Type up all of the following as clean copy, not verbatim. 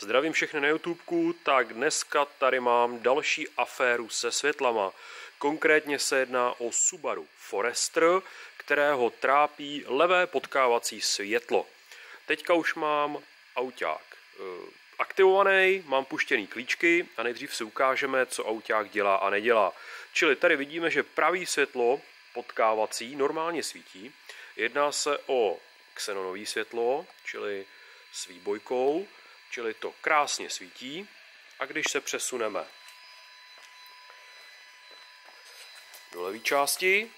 Zdravím všechny na YouTubeku, tak dneska tady mám další aféru se světlama. Konkrétně se jedná o Subaru Forester, kterého trápí levé potkávací světlo. Teďka už mám auták aktivovaný, mám puštěný klíčky a nejdřív si ukážeme, co auták dělá a nedělá. Čili tady vidíme, že pravý světlo potkávací normálně svítí. Jedná se o xenonové světlo, čili s výbojkou. Čili to krásně svítí a když se přesuneme do levé části,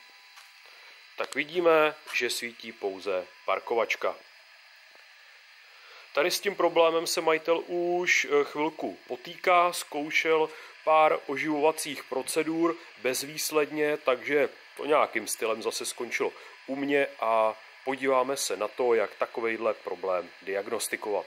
tak vidíme, že svítí pouze parkovačka. Tady s tím problémem se majitel už chvilku potýká, zkoušel pár oživovacích procedur bezvýsledně, takže to nějakým stylem zase skončilo u mě a podíváme se na to, jak takovejhle problém diagnostikovat.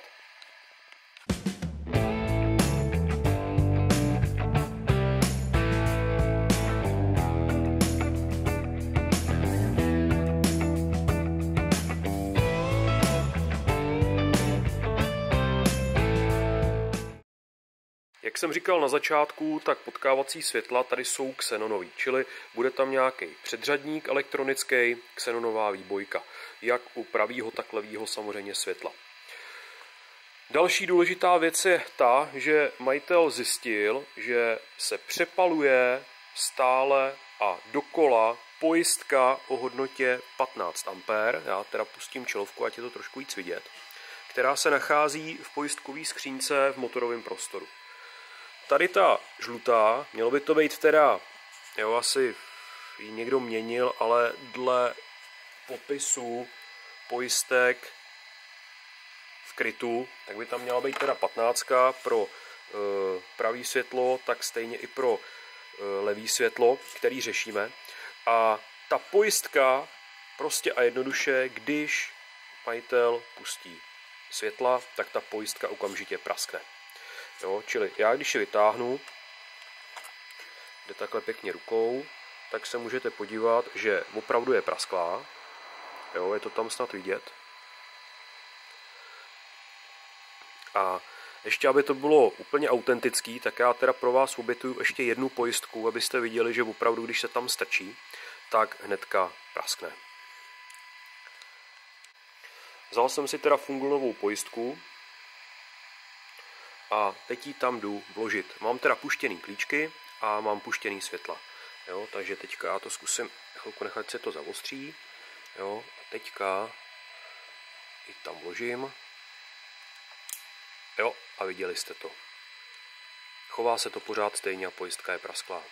Jak jsem říkal na začátku, tak potkávací světla tady jsou xenonový, čili bude tam nějaký předřadník elektronický, xenonová výbojka, jak u pravýho, tak levýho samozřejmě světla. Další důležitá věc je ta, že majitel zjistil, že se přepaluje stále a dokola pojistka o hodnotě 15 A, já teda pustím čelovku, ať je to trošku víc vidět, která se nachází v pojistkové skřínce v motorovém prostoru. Tady ta žlutá, mělo by to být teda, jo, asi ji někdo měnil, ale dle popisu pojistek v krytu, tak by tam měla být teda 15 pro pravý světlo, tak stejně i pro levý světlo, který řešíme. A ta pojistka prostě a jednoduše, když majitel pustí světla, tak ta pojistka okamžitě praskne. Jo, čili já když ji vytáhnu, jde takhle pěkně rukou, tak se můžete podívat, že opravdu je prasklá. Jo, je to tam snad vidět. A ještě, aby to bylo úplně autentický, tak já teda pro vás obětuju ještě jednu pojistku, abyste viděli, že opravdu, když se tam strčí, tak hnedka praskne. Vzal jsem si teda fungulovou pojistku a teď ji tam jdu vložit. Mám teda puštěný klíčky a mám puštěný světla. Jo, takže teďka já to zkusím chvilku nechat, se to zavostří. Jo, a teďka ji tam vložím. Jo, a viděli jste to. Chová se to pořád stejně a pojistka je prasklá.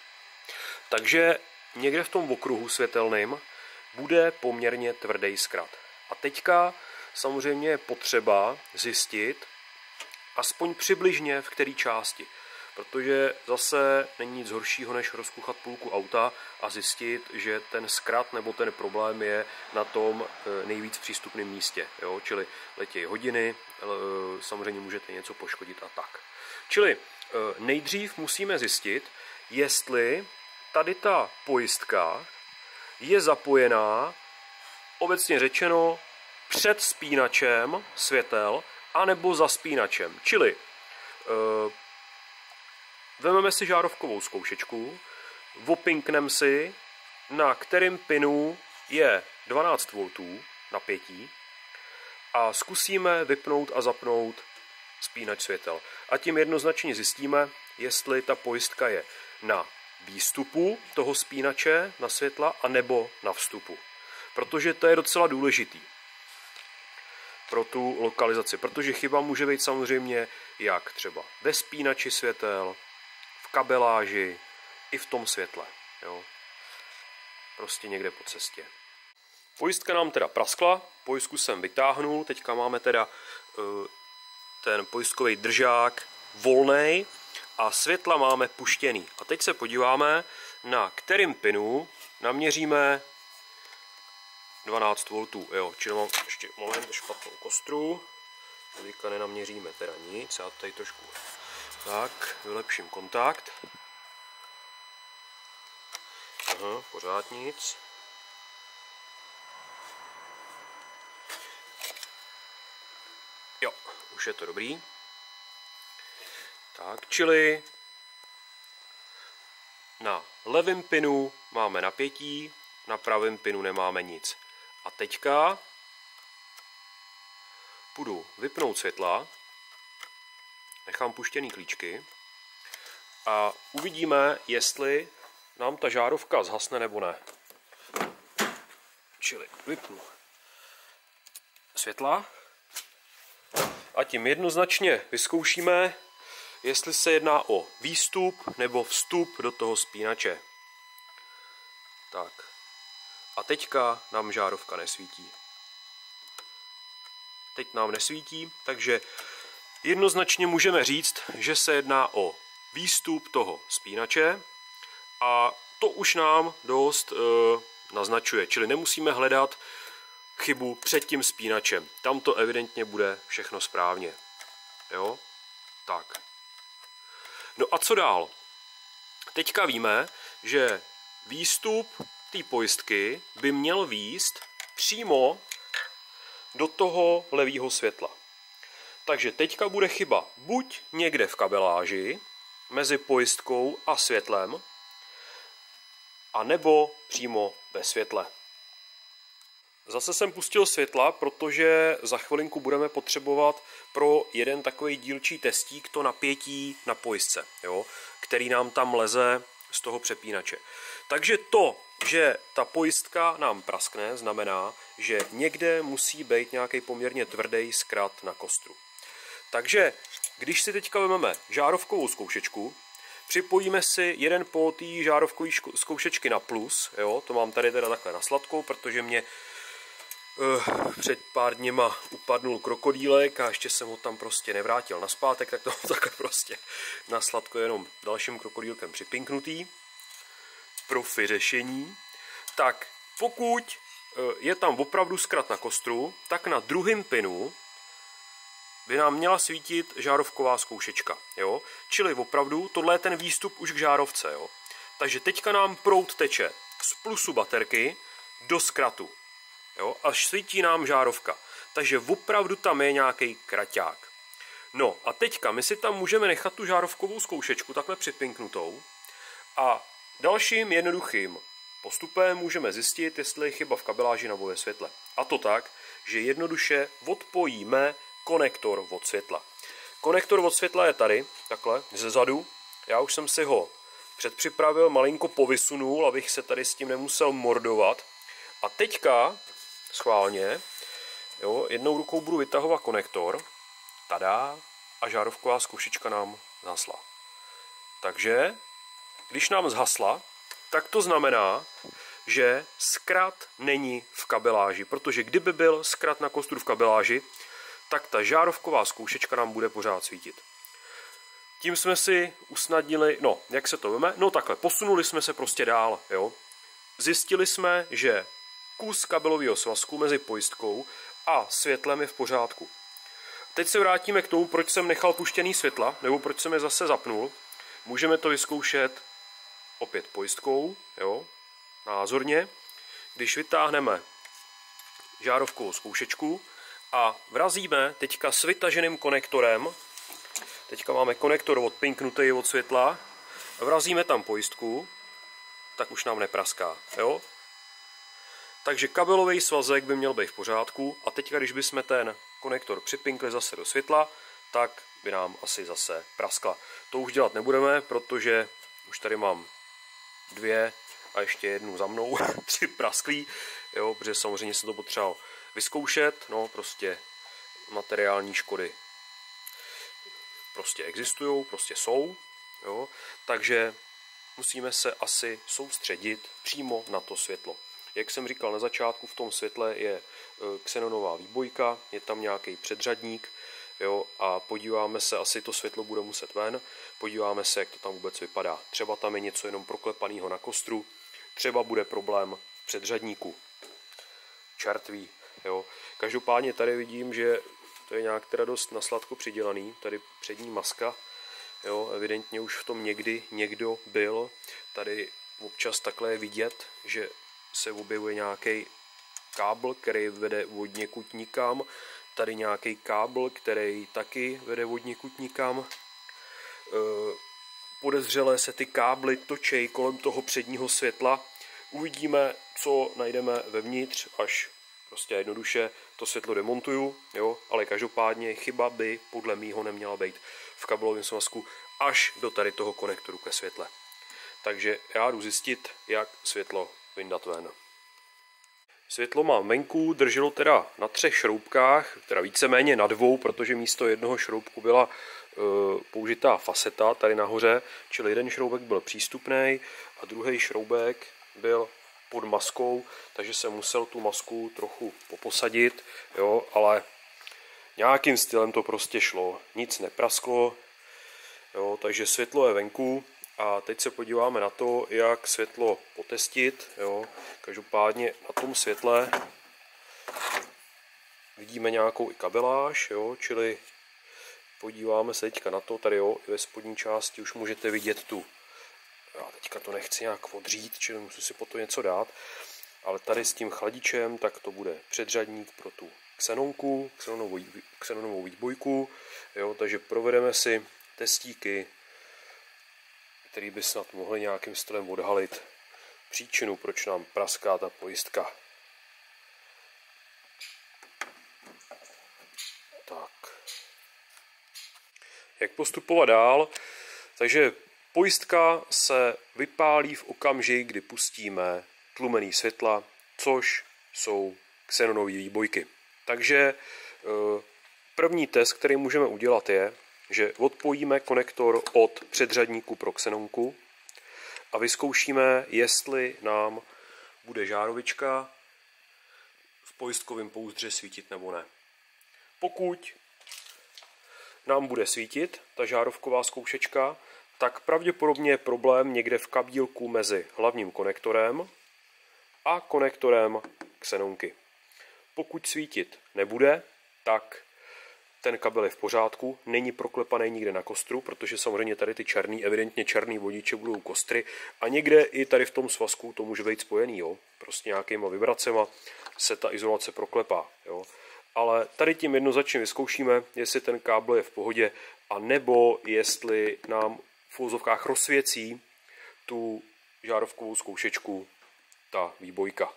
Takže někde v tom okruhu světelným bude poměrně tvrdý zkrat. A teďka samozřejmě je potřeba zjistit, aspoň přibližně v které části. Protože zase není nic horšího, než rozkuchat půlku auta a zjistit, že ten zkrat nebo ten problém je na tom nejvíc přístupném místě. Jo? Čili letějí hodiny, samozřejmě můžete něco poškodit a tak. Čili nejdřív musíme zjistit, jestli tady ta pojistka je zapojená, obecně řečeno, před spínačem světel, anebo za spínačem. Čili vezmeme si žárovkovou zkoušečku, opinkneme si, na kterém pinu je 12 V napětí a zkusíme vypnout a zapnout spínač světel. A tím jednoznačně zjistíme, jestli ta pojistka je na výstupu toho spínače na světla, anebo na vstupu. Protože to je docela důležitý pro tu lokalizaci, protože chyba může být samozřejmě jak třeba ve spínači světel, v kabeláži, i v tom světle. Jo. Prostě někde po cestě. Pojistka nám teda praskla, pojistku jsem vytáhnul, teďka máme teda ten pojistkový držák volnej a světla máme puštěný. A teď se podíváme, na kterým pinu naměříme 12 V, jo, čili mám ještě moment špatnou kostru, teďka nenaměříme teda nic, já tady trošku tak, vylepším kontakt, aha, pořád nic, jo, už je to dobrý, Tak, čili na levém pinu máme napětí, na pravém pinu nemáme nic. A teďka půjdu vypnout světla, nechám puštěný klíčky a uvidíme, jestli nám ta žárovka zhasne nebo ne. Čili vypnu světla a tím jednoznačně vyzkoušíme, jestli se jedná o výstup nebo vstup do toho spínače. Tak. A teďka nám žárovka nesvítí. Teď nám nesvítí, takže jednoznačně můžeme říct, že se jedná o výstup toho spínače a to už nám dost naznačuje, čili nemusíme hledat chybu před tím spínačem. Tam to evidentně bude všechno správně. Jo? Tak. No a co dál? Teďka víme, že výstup té pojistky by měl vést přímo do toho levého světla. Takže teďka bude chyba buď někde v kabeláži, mezi pojistkou a světlem, a nebo přímo ve světle. Zase jsem pustil světla, protože za chvilinku budeme potřebovat pro jeden takový dílčí testík to napětí na pojistce, jo, který nám tam leze z toho přepínače. Takže to, že ta pojistka nám praskne, znamená, že někde musí být nějaký poměrně tvrdý zkrat na kostru. Takže když si teďka vezmeme žárovkovou zkoušečku, připojíme si jeden pól té žárovkové zkoušečky na plus, jo, to mám tady teda takhle na sladkou, protože mě před pár dněma upadnul krokodýlek a ještě jsem ho tam prostě nevrátil nazpátek, tak to mám takhle prostě na sladko jenom dalším krokodýlkem připinknutý. Profi řešení. Tak pokud je tam opravdu zkrat na kostru, tak na druhém pinu by nám měla svítit žárovková zkoušečka. Jo? Čili opravdu tohle je ten výstup už k žárovce. Jo? Takže teďka nám proud teče z plusu baterky do zkratu. Jo? Až svítí nám žárovka. Takže opravdu tam je nějaký kraťák. No a teďka my si tam můžeme nechat tu žárovkovou zkoušečku takhle připinknutou a dalším jednoduchým postupem můžeme zjistit, jestli je chyba v kabeláži nebo ve světle. A to tak, že jednoduše odpojíme konektor od světla. Konektor od světla je tady, takhle, zezadu. Já už jsem si ho předpřipravil, malinko povysunul, abych se tady s tím nemusel mordovat. A teďka, schválně, jo, jednou rukou budu vytahovat konektor, tada, a žárovková zkoušečka nám zhasla. Takže, když nám zhasla, tak to znamená, že zkrat není v kabeláži, protože kdyby byl zkrat na kostru v kabeláži, tak ta žárovková zkoušečka nám bude pořád svítit. Tím jsme si usnadnili, no, jak se to veme? No takhle, posunuli jsme se prostě dál, jo. Zjistili jsme, že kus kabelového svazku mezi pojistkou a světlem je v pořádku. Teď se vrátíme k tomu, proč jsem nechal puštěný světla, nebo proč jsem je zase zapnul. Můžeme to vyzkoušet opět pojistkou, jo, názorně. Když vytáhneme žárovkovou zkoušečku a vrazíme teďka s vytaženým konektorem, teďka máme konektor odpinknutý od světla, vrazíme tam pojistku, tak už nám nepraská, jo. Takže kabelový svazek by měl být v pořádku a teďka, když bychom ten konektor připinkli zase do světla, tak by nám asi zase praskla. To už dělat nebudeme, protože už tady mám dvě a ještě jednu za mnou, 3 prasklí, jo, protože samozřejmě jsem to potřeboval vyzkoušet, no prostě materiální škody prostě existují, prostě jsou, jo, takže musíme se asi soustředit přímo na to světlo. Jak jsem říkal na začátku, v tom světle je xenonová výbojka, je tam nějaký předřadník, jo, a podíváme se, asi to světlo bude muset ven, podíváme se, jak to tam vůbec vypadá. Třeba tam je něco jenom proklepaného na kostru, třeba bude problém v předřadníku. Čert ví, jo. Každopádně tady vidím, že to je nějak teda dost nasladko přidělaný, tady přední maska, jo, evidentně už v tom někdy někdo byl. Tady občas takhle je vidět, že se objevuje nějaký kábel, který vede od někud nikam. Tady nějaký kábel, který taky vede od někud nikam. podezřelé se ty kábly točej kolem toho předního světla. Uvidíme, co najdeme vevnitř, až prostě jednoduše to světlo demontuju, jo? Ale každopádně chyba by podle mýho neměla být v kabelovém svazku až do tady toho konektoru ke světle. Takže já jdu zjistit, jak světlo vyndat ven. Světlo mám venku, drželo teda na 3 šroubkách, teda víceméně na 2, protože místo jednoho šroubku byla použitá faseta tady nahoře, čili jeden šroubek byl přístupný a druhý šroubek byl pod maskou, takže jsem musel tu masku trochu poposadit, jo, ale nějakým stylem to prostě šlo, nic neprasklo, jo, takže světlo je venku. A teď se podíváme na to, jak světlo potestit. Jo. Každopádně na tom světle vidíme nějakou i kabeláž, jo, čili podíváme se teďka na to, tady jo, i ve spodní části už můžete vidět tu. Já teďka to nechci nějak odřít, čili musím si po to něco dát, ale tady s tím chladičem, tak to bude předřadník pro tu xenonku, xenonovou výbojku, jo, takže provedeme si testíky, který by snad mohli nějakým stylem odhalit příčinu, proč nám praská ta pojistka. Tak. Jak postupovat dál? Takže pojistka se vypálí v okamžik, kdy pustíme tlumený světla, což jsou xenonové výbojky. Takže první test, který můžeme udělat, je, že odpojíme konektor od předřadníku pro xenonku a vyzkoušíme, jestli nám bude žárovička v pojistkovém pouzdře svítit nebo ne. Pokud nám bude svítit ta žárovková zkoušečka, tak pravděpodobně je problém někde v kabílku mezi hlavním konektorem a konektorem xenonky. Pokud svítit nebude, tak ten kabel je v pořádku, není proklepaný nikde na kostru, protože samozřejmě tady ty evidentně černý vodiče budou kostry a někde i tady v tom svazku to může být spojený, jo. Prostě nějakýma vibracema se ta izolace proklepá, jo. Ale tady tím jednoznačně vyzkoušíme, jestli ten kábel je v pohodě a nebo jestli nám v uvozovkách rozsvěcí tu žárovkovou zkoušečku ta výbojka,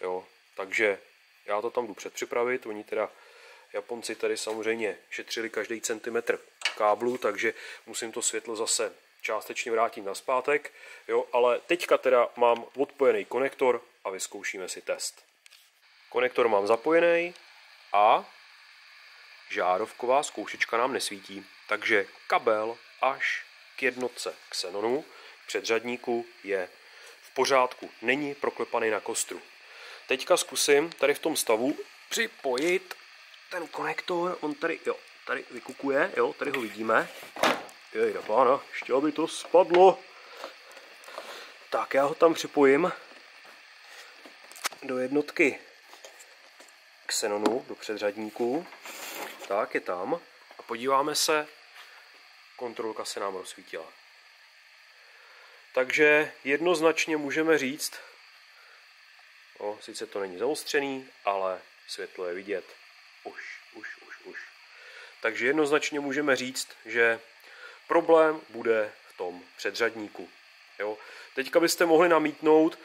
jo. Takže já to tam jdu předpřipravit, oni teda Japonci tady samozřejmě šetřili každý centimetr káblu, takže musím to světlo zase částečně vrátit nazpátek, jo, ale teďka teda mám odpojený konektor a vyzkoušíme si test. Konektor mám zapojený a žárovková zkoušečka nám nesvítí, takže kabel až k jednotce xenonu předřadníku je v pořádku, není proklepaný na kostru. Teďka zkusím tady v tom stavu připojit ten konektor, on tady, jo, tady vykukuje, jo, tady ho vidíme. Jejda pána, ještě aby to spadlo. Tak já ho tam připojím do jednotky xenonu, do předřadníku. Tak, je tam. A podíváme se, kontrolka se nám rozsvítila. Takže jednoznačně můžeme říct, sice to není zaostřený, ale světlo je vidět. Už. Takže jednoznačně můžeme říct, že problém bude v tom předřadníku. Jo? Teďka byste mohli namítnout,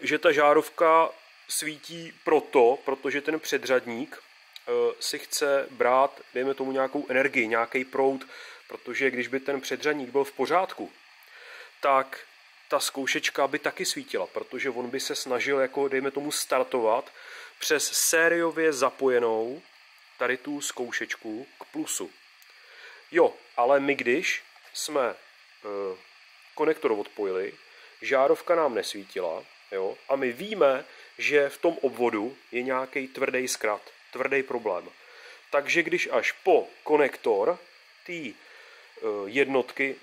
že ta žárovka svítí protože ten předřadník si chce brát, dejme tomu, nějakou energii, nějaký proud, protože když by ten předřadník byl v pořádku, tak ta zkoušečka by taky svítila, protože on by se snažil, jako dejme tomu, startovat přes sériově zapojenou tady tu zkoušečku k plusu. Jo, ale my když jsme konektor odpojili, žárovka nám nesvítila, jo, a my víme, že v tom obvodu je nějaký tvrdý zkrat, tvrdý problém. Takže když až po konektor té jednotky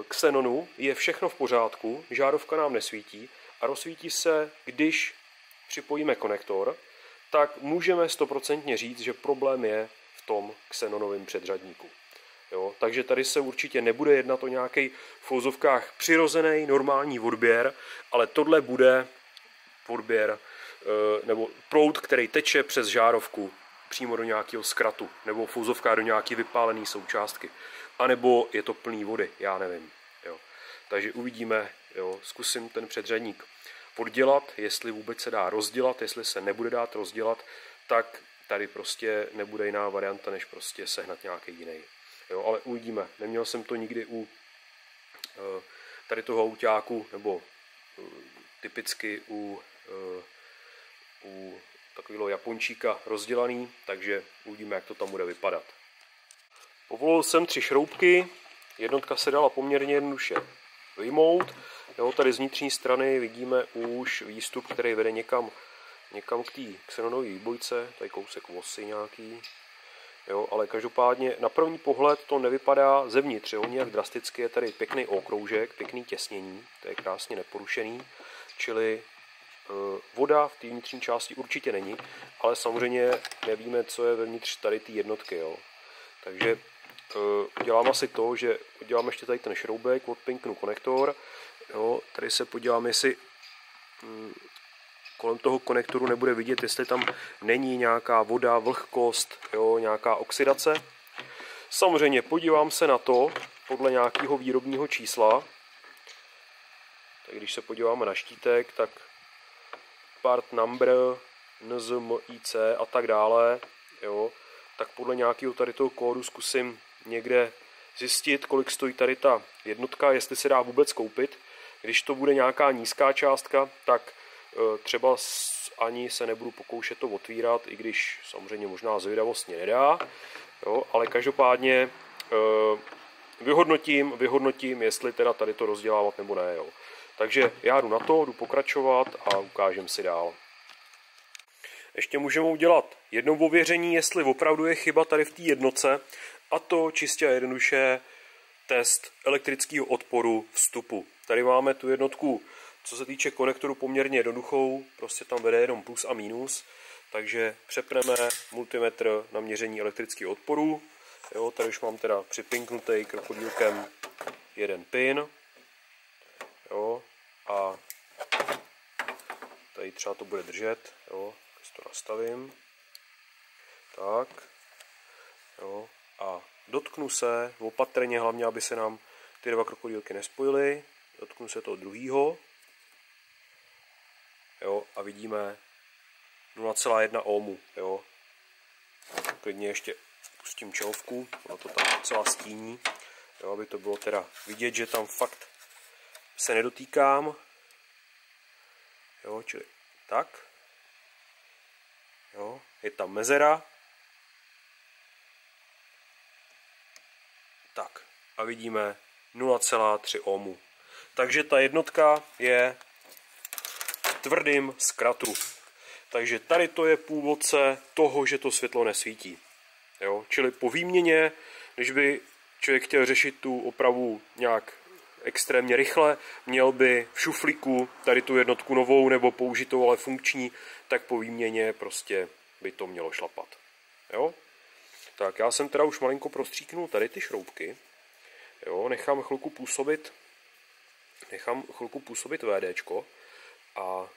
xenonu je všechno v pořádku, žárovka nám nesvítí a rozsvítí se, když připojíme konektor, tak můžeme 100% říct, že problém je v tom xenonovém předřadníku. Jo? Takže tady se určitě nebude jednat o nějaký v uvozovkách přirozený normální odběr, ale tohle bude odběr nebo proud, který teče přes žárovku přímo do nějakého zkratu nebo v uvozovkách do nějaké vypálené součástky. anebo je to plný vody, já nevím. Jo. Takže uvidíme, jo. Zkusím ten předřadník poddělat, jestli vůbec se dá rozdělat, jestli se nebude dát rozdělat, tak tady prostě nebude jiná varianta, než prostě sehnat nějaký jiný. Jo, ale uvidíme. Neměl jsem to nikdy u tady toho autáku, nebo typicky u takového japončíka rozdělaný, takže uvidíme, jak to tam bude vypadat. Povolil jsem 3 šroubky, jednotka se dala poměrně jednoduše vyjmout. Jo, tady z vnitřní strany vidíme už výstup, který vede někam k té xenonové výbojce, tady kousek vosy nějaký. Jo, ale každopádně na první pohled to nevypadá zevnitř, jo, nějak drasticky, je tady pěkný okroužek, pěkný těsnění, to je krásně neporušený, čili voda v té vnitřní části určitě není, ale samozřejmě nevíme, co je vevnitř tady té jednotky. Jo. Takže udělám asi to, že udělám ještě tady ten šroubek, odpinknu konektor, jo, tady se podívám, jestli kolem toho konektoru nebude vidět, jestli tam není nějaká voda, vlhkost, jo, nějaká oxidace. Samozřejmě podívám se na to podle nějakého výrobního čísla. Tak když se podíváme na štítek, tak part number, NZMIC a tak dále, jo, tak podle nějakého tady toho kódu zkusím někde zjistit, kolik stojí tady ta jednotka, jestli se dá vůbec koupit. Když to bude nějaká nízká částka, tak třeba ani se nebudu pokoušet to otvírat, i když samozřejmě možná zvědavostně nedá, jo, ale každopádně vyhodnotím, jestli teda tady to rozdělávat nebo ne. Jo. Takže já jdu na to, jdu pokračovat a ukážem si dál. Ještě můžeme udělat jedno ověření, jestli opravdu je chyba tady v té jednotce, a to čistě a jednoduše test elektrického odporu vstupu. Tady máme tu jednotku, co se týče konektoru, poměrně jednoduchou, prostě tam vede jenom plus a minus, takže přepneme multimetr na měření elektrického odporu. Jo, tady už mám teda připinknutý krokodýlkem jeden pin. Jo, a tady třeba to bude držet, jo, když to nastavím. Tak, jo, a dotknu se opatrně, hlavně aby se nám ty 2 krokodýlky nespojily. Dotknu se toho druhého. Jo, a vidíme 0,1 ohmu. Jo. Klidně ještě pustím čelovku, ono to tam docela stíní, jo, aby to bylo teda vidět, že tam fakt se nedotýkám. Jo, čili tak. Jo, je tam mezera. Tak, a vidíme 0,3 ohmu. Takže ta jednotka je v tvrdým zkratu. Takže tady to je původce toho, že to světlo nesvítí. Jo? Čili po výměně, když by člověk chtěl řešit tu opravu nějak extrémně rychle, měl by v šuflíku tady tu jednotku novou nebo použitou, ale funkční, tak po výměně prostě by to mělo šlapat. Jo? Tak já jsem teda už malinko prostříknul tady ty šroubky. Jo? Nechám chvilku působit VDčko a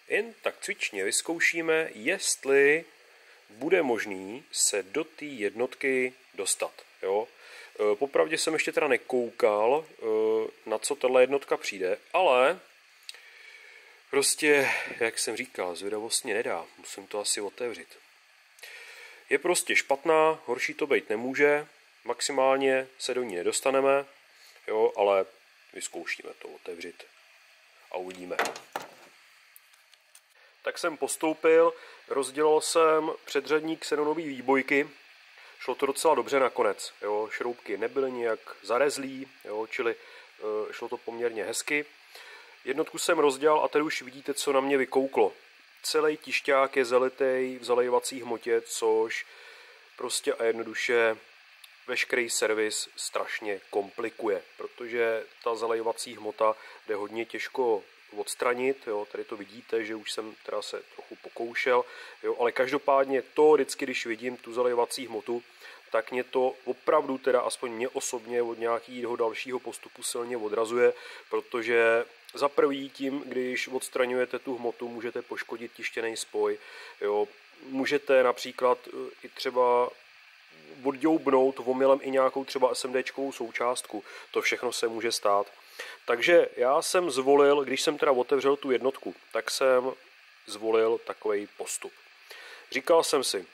jen tak cvičně vyzkoušíme, jestli bude možný se do té jednotky dostat. Jo? Popravdě jsem ještě teda nekoukal, na co tato jednotka přijde, ale prostě, jak jsem říkal, zvědavostně nedá, musím to asi otevřít. Je prostě špatná, horší to být nemůže, maximálně se do ní nedostaneme, jo, ale vyzkoušíme to otevřít a uvidíme. Tak jsem postoupil, rozdělal jsem předřadník xenonové výbojky, šlo to docela dobře nakonec, jo, šroubky nebyly nijak zarezlý, jo, čili šlo to poměrně hezky. Jednotku jsem rozdělal a tady už vidíte, co na mě vykouklo. Celý tišťák je zalitej v zalejovací hmotě, což prostě a jednoduše veškerý servis strašně komplikuje, protože ta zalejovací hmota jde hodně těžko odstranit, jo, tady to vidíte, že už jsem teda se trochu pokoušel, jo, ale každopádně to vždycky, když vidím tu zalejovací hmotu, tak mě to opravdu teda aspoň mě osobně od nějakého dalšího postupu silně odrazuje, protože za prvý tím, když odstraňujete tu hmotu, můžete poškodit tištěný spoj, jo, můžete například i třeba odďoubnout omylem i nějakou třeba SMDčkovou součástku. To všechno se může stát. Takže já jsem zvolil, když jsem teda otevřel tu jednotku, tak jsem zvolil takový postup. Říkal jsem si,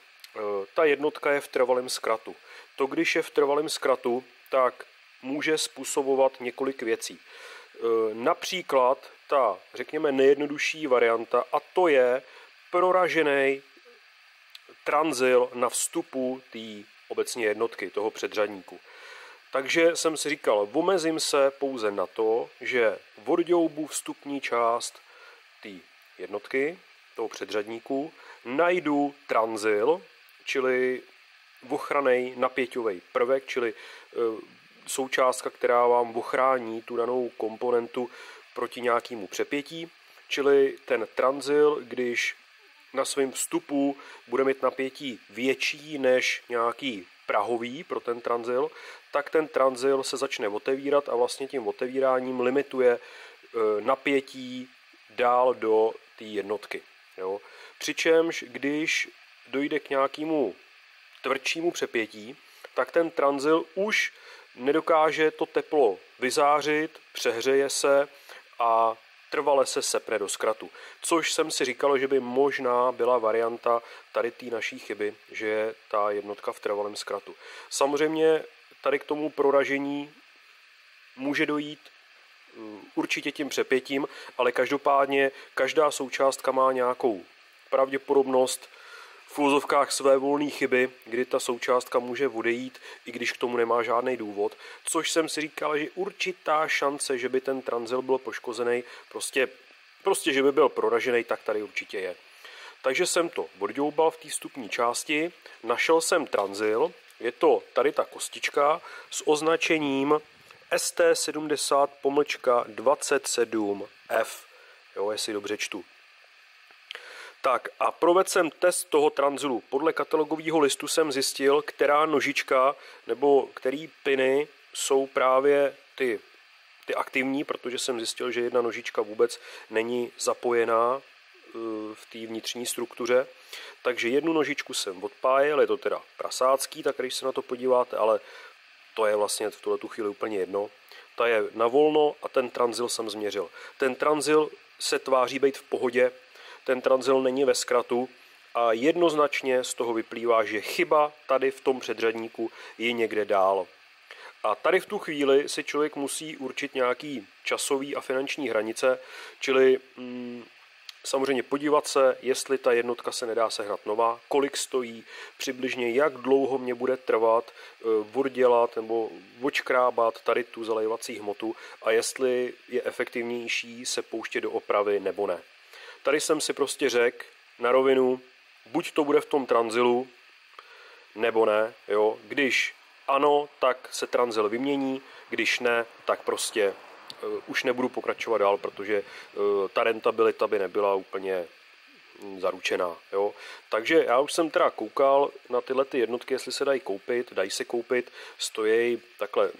ta jednotka je v trvalém zkratu. To, když je v trvalém zkratu, tak může způsobovat několik věcí. Například ta, řekněme, nejjednodušší varianta, a to je proražený transil na vstupu té obecně jednotky, toho předřadníku. Takže jsem si říkal, omezím se pouze na to, že odďoubu vstupní část té jednotky, toho předřadníku, najdu transil, čili ochranný napěťový prvek, čili součástka, která vám ochrání tu danou komponentu proti nějakému přepětí, čili ten transil, když na svém vstupu bude mít napětí větší než nějaký prahový pro ten transil, tak ten transil se začne otevírat a vlastně tím otevíráním limituje napětí dál do té jednotky. Jo. Přičemž když dojde k nějakému tvrdšímu přepětí, tak ten transil už nedokáže to teplo vyzářit, přehřeje se a trvale se sepne do zkratu. Což jsem si říkal, že by možná byla varianta tady té naší chyby, že je ta jednotka v trvalém zkratu. Samozřejmě tady k tomu proražení může dojít určitě tím přepětím, ale každopádně každá součástka má nějakou pravděpodobnost v uvozovkách své volné chyby, kdy ta součástka může odejít, i když k tomu nemá žádný důvod, což jsem si říkal, že určitá šance, že by ten transil byl poškozený, prostě že by byl proražený, tak tady určitě je. Takže jsem to odďoubal v té vstupní části, našel jsem transil, je to tady ta kostička s označením ST70-27F, jo, jestli dobře čtu. Tak a provedl jsem test toho tranzilu. Podle katalogového listu jsem zjistil, která nožička nebo který piny jsou právě ty aktivní, protože jsem zjistil, že jedna nožička vůbec není zapojená v té vnitřní struktuře. Takže jednu nožičku jsem odpájel, je to teda prasácký, tak když se na to podíváte, ale to je vlastně v tuhletu chvíli úplně jedno. Ta je na volno a ten tranzil jsem změřil. Ten tranzil se tváří být v pohodě, ten tranzil není ve zkratu a jednoznačně z toho vyplývá, že chyba tady v tom předřadníku je někde dál. A tady v tu chvíli si člověk musí určit nějaký časový a finanční hranice, čili samozřejmě podívat se, jestli ta jednotka se nedá sehnat nová, kolik stojí, přibližně jak dlouho mě bude trvat oddělat nebo odškrábat tady tu zalévací hmotu a jestli je efektivnější se pouštět do opravy nebo ne. Tady jsem si prostě řekl na rovinu, buď to bude v tom tranzilu, nebo ne. Jo. Když ano, tak se tranzil vymění, když ne, tak prostě už nebudu pokračovat dál, protože ta rentabilita by nebyla úplně zaručená. Jo. Takže já už jsem teda koukal na tyhle ty jednotky, jestli se dají se koupit, stojí takhle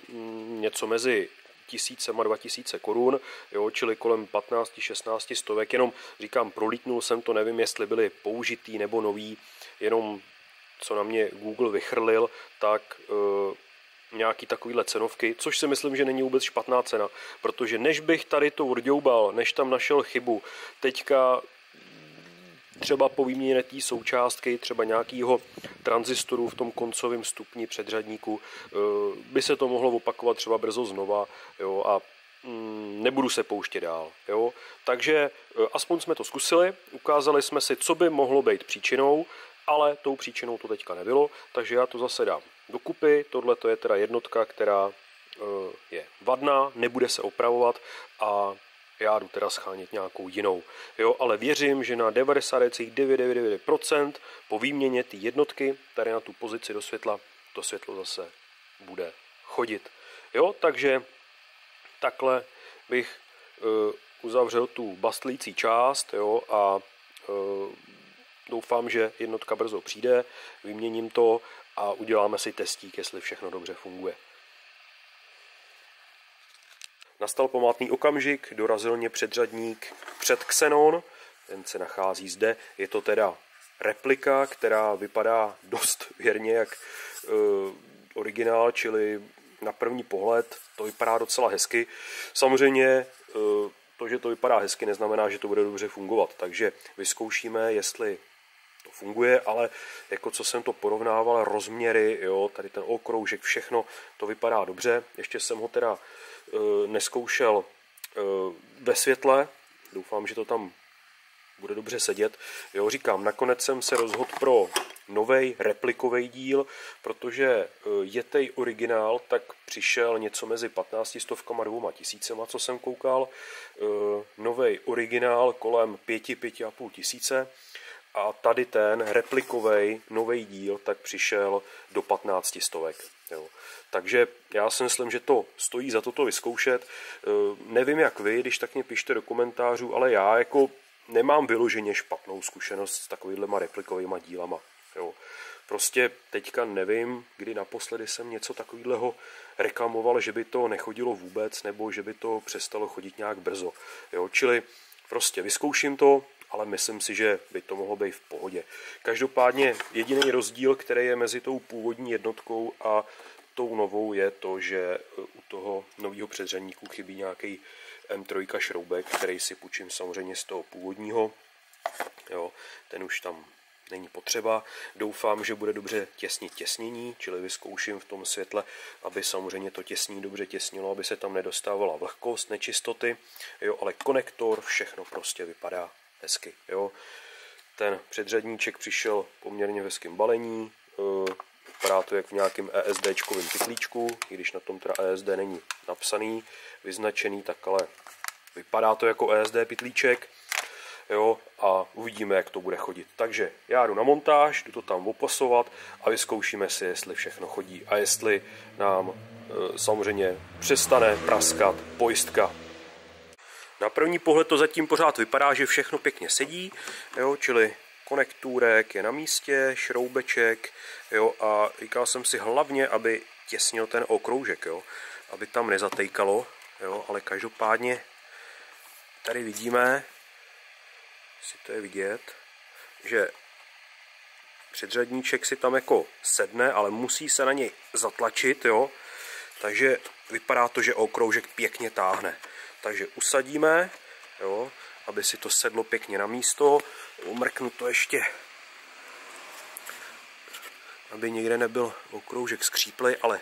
něco mezi 1000 a 2000 korun, jo, čili kolem 15-16 stovek, jenom říkám, prolítnul jsem to, nevím, jestli byly použitý nebo nový, jenom co na mě Google vychrlil, tak nějaký takovýhle cenovky, což si myslím, že není vůbec špatná cena, protože než bych tady to odďoubal, než tam našel chybu, teďka třeba po výměně té součástky, třeba nějakého tranzistoru v tom koncovém stupni předřadníku, by se to mohlo opakovat třeba brzo znova, jo, a nebudu se pouštět dál. Jo. Takže aspoň jsme to zkusili, ukázali jsme si, co by mohlo být příčinou, ale tou příčinou to teďka nebylo, takže já to zase dám dokupy. Tohle to je teda jednotka, která je vadná, nebude se opravovat a já jdu teda schánět nějakou jinou. Jo, ale věřím, že na 99,999% po výměně té jednotky tady na tu pozici do světla to světlo zase bude chodit. Jo, takže takhle bych uzavřel tu bastlící část, jo, a doufám, že jednotka brzo přijde, vyměním to a uděláme si testík, jestli všechno dobře funguje. Nastal památný okamžik, dorazil mě předřadník před Xenon, ten se nachází zde, je to teda replika, která vypadá dost věrně jak originál, čili na první pohled to vypadá docela hezky. Samozřejmě to, že to vypadá hezky, neznamená, že to bude dobře fungovat, takže vyzkoušíme, jestli to funguje, ale jako co jsem to porovnával, rozměry, jo, tady ten okroužek, všechno to vypadá dobře. Ještě jsem ho teda neskoušel ve světle, doufám, že to tam bude dobře sedět. Jo, říkám, nakonec jsem se rozhodl pro novej replikový díl, protože Yetej originál tak přišel něco mezi 1500 a 2000, co jsem koukal. Novej originál kolem 5,5 tisíce. A tady ten replikový nový díl tak přišel do 1500. Jo. Takže já si myslím, že to stojí za toto vyzkoušet. Nevím jak vy, když tak mě pište do komentářů, ale já jako nemám vyloženě špatnou zkušenost s takovýhlema replikovýma dílama. Jo. Prostě teďka nevím, kdy naposledy jsem něco takového reklamoval, že by to nechodilo vůbec, nebo že by to přestalo chodit nějak brzo. Jo. Čili prostě vyzkouším to, ale myslím si, že by to mohlo být v pohodě. Každopádně jediný rozdíl, který je mezi tou původní jednotkou a tou novou, je to, že u toho nového předřadníku chybí nějaký M3 šroubek, který si půjčím samozřejmě z toho původního. Jo, ten už tam není potřeba. Doufám, že bude dobře těsnit těsnění, čili vyzkouším v tom světle, aby samozřejmě to těsnění dobře těsnilo, aby se tam nedostávala vlhkost, nečistoty. Jo, ale konektor, všechno prostě vypadá hezky. Jo. Ten předřadníček přišel poměrně v hezkém balení, vypadá to jak v nějakém ESDčkovém pytlíčku, i když na tom teda ESD není napsaný, vyznačený, tak ale vypadá to jako ESD pytlíček. Jo, a uvidíme, jak to bude chodit. Takže já jdu na montáž, jdu to tam opasovat a vyzkoušíme si, jestli všechno chodí a jestli nám samozřejmě přestane praskat pojistka. Na první pohled to zatím pořád vypadá, že všechno pěkně sedí, jo, čili konektůrek je na místě, šroubeček, jo, a říkal jsem si hlavně, aby těsnil ten okroužek, jo, aby tam nezatejkalo, jo, ale každopádně tady vidíme, si to je vidět, že předřadníček si tam jako sedne, ale musí se na něj zatlačit, jo, takže vypadá to, že okroužek pěkně táhne. Takže usadíme, jo, aby si to sedlo pěkně na místo, umrknu to ještě, aby nikde nebyl okroužek skříplej, ale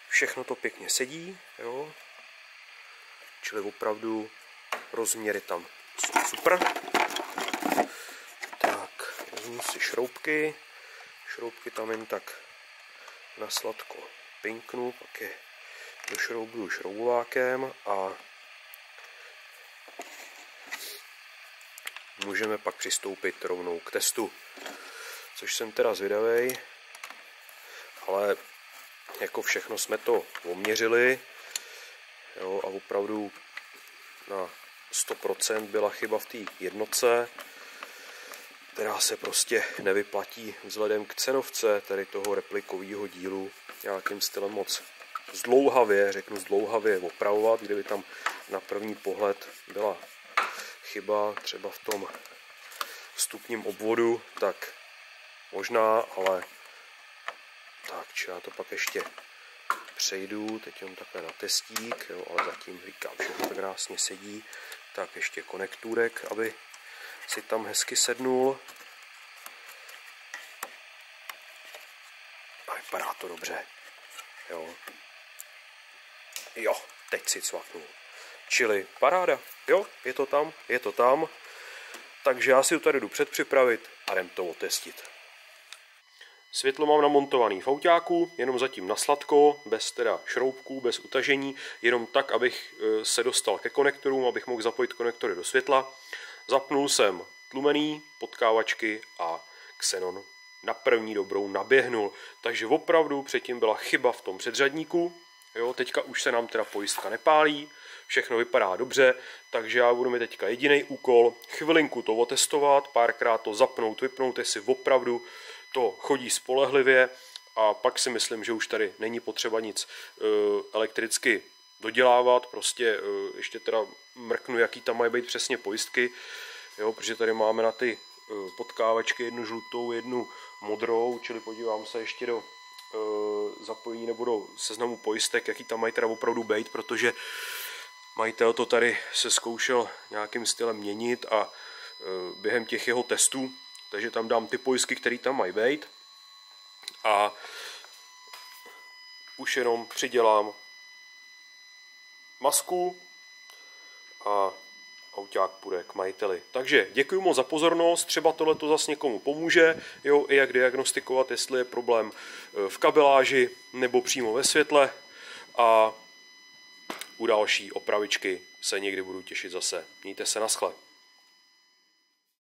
všechno to pěkně sedí, jo, čili opravdu rozměry tam jsou super. Tak, vezmu si šroubky tam jen tak na sladko pinknu, pak je došroubuju šroubovákem a můžeme pak přistoupit rovnou k testu, což jsem teda zvědavej, ale jako všechno jsme to oměřili, jo, a opravdu na 100% byla chyba v té jednotce, která se prostě nevyplatí vzhledem k cenovce tady toho replikového dílu nějakým stylem moc zdlouhavě opravovat, kdyby tam na první pohled byla chyba třeba v tom vstupním obvodu, tak možná, ale tak, či já to pak ještě přejdu, teď jenom takhle na testík, jo, ale zatím říkám, že to krásně sedí, tak ještě konektůrek, aby si tam hezky sednul. A vypadá to dobře. Jo, teď si cvaknul. Čili paráda, jo, je to tam. Takže já si to tady jdu předpřipravit a jdem to otestit. Světlo mám namontovaný v autáku, jenom zatím na sladko, bez teda šroubků, bez utažení, jenom tak, abych se dostal ke konektorům, abych mohl zapojit konektory do světla. Zapnul jsem tlumený, potkávačky a Xenon na první dobrou naběhnul. Takže opravdu předtím byla chyba v tom předřadníku. Jo, teďka už se nám teda pojistka nepálí, všechno vypadá dobře, takže já budu mít teďka jediný úkol, chvilinku to otestovat, párkrát to zapnout, vypnout, jestli opravdu to chodí spolehlivě a pak si myslím, že už tady není potřeba nic elektricky dodělávat, prostě ještě teda mrknu, jaký tam mají být přesně pojistky, jo, protože tady máme na ty potkávačky, jednu žlutou, jednu modrou, čili podívám se ještě do zapojení nebo do seznamu pojistek, jaký tam mají teda opravdu být, protože majitel to tady se zkoušel nějakým stylem měnit a během těch jeho testů, takže tam dám ty pojistky, které tam mají být a už jenom přidělám masku a auťák půjde k majiteli. Takže děkuji moc za pozornost, třeba tohleto zase někomu pomůže, jo, i jak diagnostikovat, jestli je problém v kabeláži nebo přímo ve světle, a u další opravičky se někdy budu těšit zase. Mějte se, naschle.